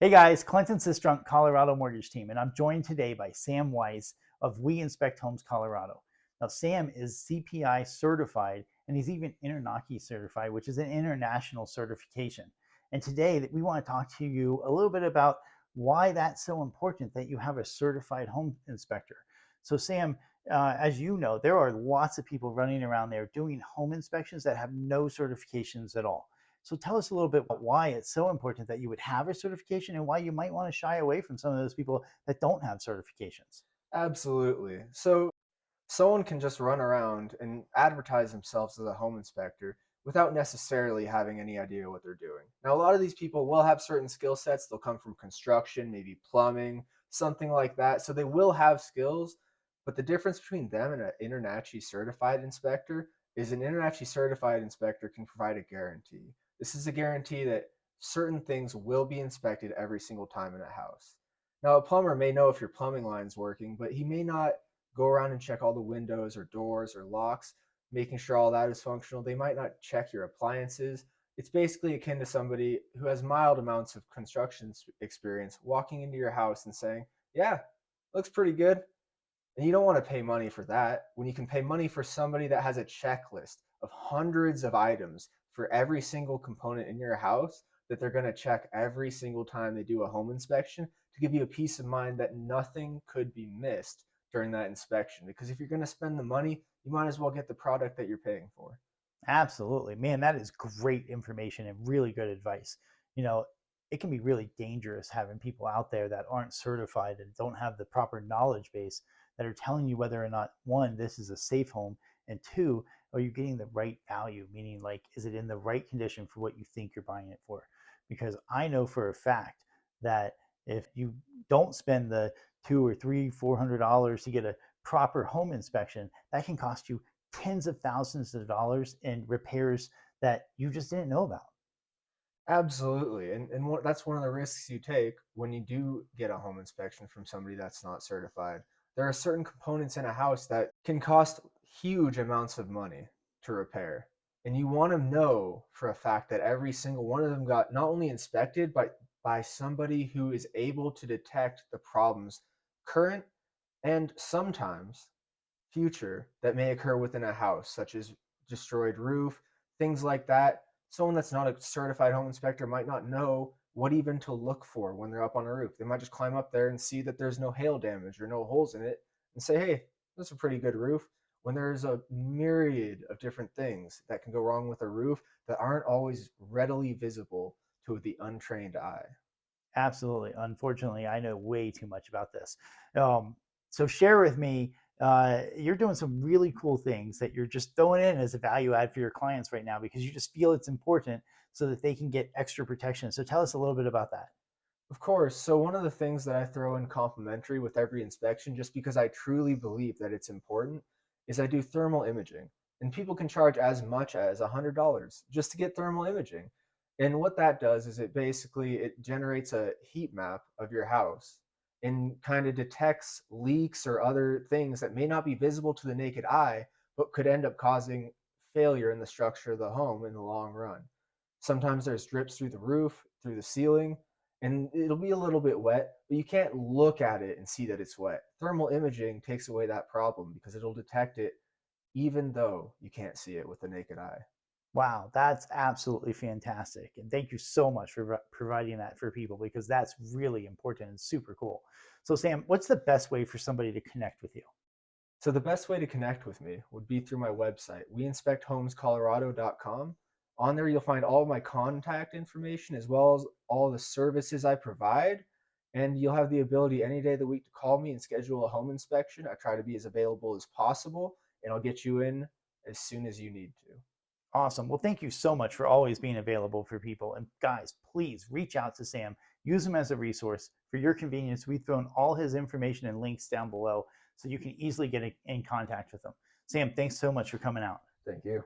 Hey guys, Clinton Sistrunk, Colorado Mortgage Team, and I'm joined today by Sam Weiss of We Inspect Homes Colorado. Now, Sam is CPI certified and he's even Internaki certified, which is an international certification. And today we want to talk to you a little bit about why that's so important that you have a certified home inspector. So, Sam, as you know, there are lots of people running around there doing home inspections that have no certifications at all. So tell us a little bit about why it's so important that you would have a certification and why you might want to shy away from some of those people that don't have certifications. Absolutely. So someone can just run around and advertise themselves as a home inspector without necessarily having any idea what they're doing. Now, a lot of these people will have certain skill sets. They'll come from construction, maybe plumbing, something like that. So they will have skills, but the difference between them and an INTERNACHI certified inspector is an INTERNACHI certified inspector can provide a guarantee. This is a guarantee that certain things will be inspected every single time in a house. Now, a plumber may know if your plumbing line's working, but he may not go around and check all the windows or doors or locks, making sure all that is functional. They might not check your appliances. It's basically akin to somebody who has mild amounts of construction experience walking into your house and saying, "Yeah, looks pretty good." And you don't want to pay money for that when you can pay money for somebody that has a checklist of hundreds of items for every single component in your house that they're going to check every single time they do a home inspection to give you a peace of mind that nothing could be missed during that inspection. Because if you're going to spend the money, you might as well get the product that you're paying for. Absolutely. Man, that is great information and really good advice. You know, it can be really dangerous having people out there that aren't certified and don't have the proper knowledge base that are telling you whether or not, one, this is a safe home, and two, are you getting the right value? Meaning, like, is it in the right condition for what you think you're buying it for? Because I know for a fact that if you don't spend the two or three, $400 to get a proper home inspection, that can cost you tens of thousands of dollars in repairs that you just didn't know about. Absolutely. And that's one of the risks you take when you do get a home inspection from somebody that's not certified. There are certain components in a house that can cost huge amounts of money to repair. And you want to know for a fact that every single one of them got not only inspected, but by somebody who is able to detect the problems current and sometimes future that may occur within a house, such as destroyed roof, things like that. Someone that's not a certified home inspector might not know what even to look for when they're up on a roof. They might just climb up there and see that there's no hail damage or no holes in it and say, hey, that's a pretty good roof. When there's a myriad of different things that can go wrong with a roof that aren't always readily visible to the untrained eye. Absolutely. Unfortunately, I know way too much about this. So share with me. You're doing some really cool things that you're just throwing in as a value add for your clients right now because you just feel it's important so that they can get extra protection. So tell us a little bit about that. Of course. So one of the things that I throw in complimentary with every inspection, just because I truly believe that it's important, is I do thermal imaging. And people can charge as much as $100 just to get thermal imaging. And what that does is it generates a heat map of your house and kind of detects leaks or other things that may not be visible to the naked eye, but could end up causing failure in the structure of the home in the long run. Sometimes there's drips through the roof, through the ceiling, and it'll be a little bit wet, but you can't look at it and see that it's wet. Thermal imaging takes away that problem because it'll detect it even though you can't see it with the naked eye. Wow, that's absolutely fantastic. And thank you so much for providing that for people because that's really important and super cool. So, Sam, what's the best way for somebody to connect with you? So the best way to connect with me would be through my website, weinspecthomescolorado.com. On there, you'll find all of my contact information as well as all the services I provide. And you'll have the ability any day of the week to call me and schedule a home inspection. I try to be as available as possible, and I'll get you in as soon as you need to. Awesome. Well, thank you so much for always being available for people. And guys, please reach out to Sam. Use him as a resource. For your convenience, we've thrown all his information and links down below so you can easily get in contact with him. Sam, thanks so much for coming out. Thank you.